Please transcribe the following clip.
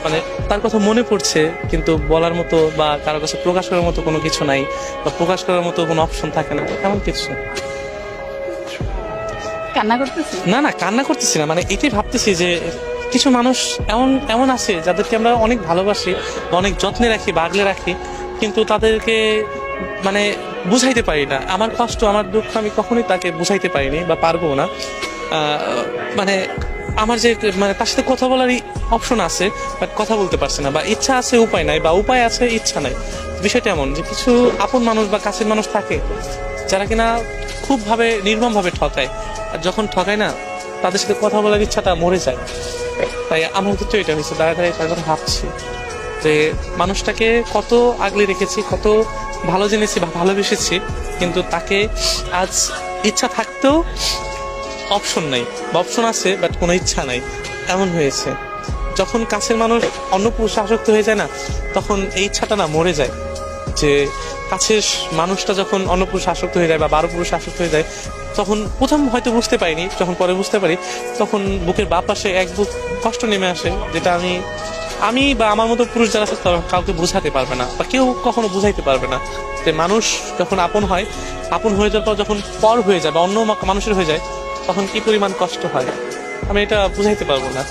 মানে তার কথা মনে পড়ছে, কিন্তু বলার মতো বা কারো কাছে প্রকাশ করার মতো কোনো কিছু নাই, বা প্রকাশ করার মতো কোনো অপশন থাকে না, এমন কিছু। কান্না করতেছি? না না, কান্না করতেছি না, মানে এটাই ভাবতেছি যে কিছু মানুষ এমন এমন আছে যাদেরকে আমরা অনেক ভালোবাসি বা অনেক যত্নে রাখি বা আগলে রাখি, কিন্তু তাদেরকে মানে বুঝাইতে পারি না। আমার কষ্ট, আমার দুঃখ আমি কখনোই তাকে বুঝাইতে পারিনি বা পারবো না। মানে আমার যে মানে তার সাথে কথা বলারই অপশন আছে, বাট কথা বলতে পারছে না, বা ইচ্ছা আছে উপায় নাই, বা উপায় আছে ইচ্ছা নাই। বিষয়টা এমন যে কিছু আপন মানুষ বা কাছের মানুষ থাকে যারা কিনা খুব ভাবে নির্মম ভাবে ঠকায়, আর যখন ঠকায় না তাদের সাথে কথা বলার ইচ্ছাটা মরে যায়। তাই আমার ক্ষেত্রে এটা হয়েছে, দাঁড়ায় দাঁড়িয়ে তার কথা ভাবছি যে মানুষটাকে কত আগলে রেখেছি, কত ভালো জেনেছি বা ভালোবেসেছি, কিন্তু তাকে আজ ইচ্ছা থাকতেও অপশন নাই, বা অপশন আছে বাট কোনো ইচ্ছা নাই, এমন হয়েছে। যখন কাছের মানুষ অন্য পুরুষে আসক্ত হয়ে যায় না, তখন এই ইচ্ছাটা না মরে যায়। যে কাছের মানুষটা যখন অন্য পুরুষে আসক্ত হয়ে যায় বা 12 পুরুষে আসক্ত হয়ে যায়, তখন প্রথম হয়তো বুঝতে পারিনি, যখন পরে বুঝতে পারি তখন বুকের বাঁ পাশে এক বুক কষ্ট নেমে আসে, যেটা আমি আমি বা আমার মতো পুরুষ যারা আছে তারা কাউকে বোঝাতে পারবে না, বা কেউ কখনো বুঝাইতে পারবে না। যে মানুষ যখন আপন হয়, আপন হয়ে যাওয়ার পর যখন পর হয়ে যায় বা অন্য মানুষের হয়ে যায়, তখন কি পরিমাণ কষ্ট হয় আমি এটা বুঝাইতে পারবো না।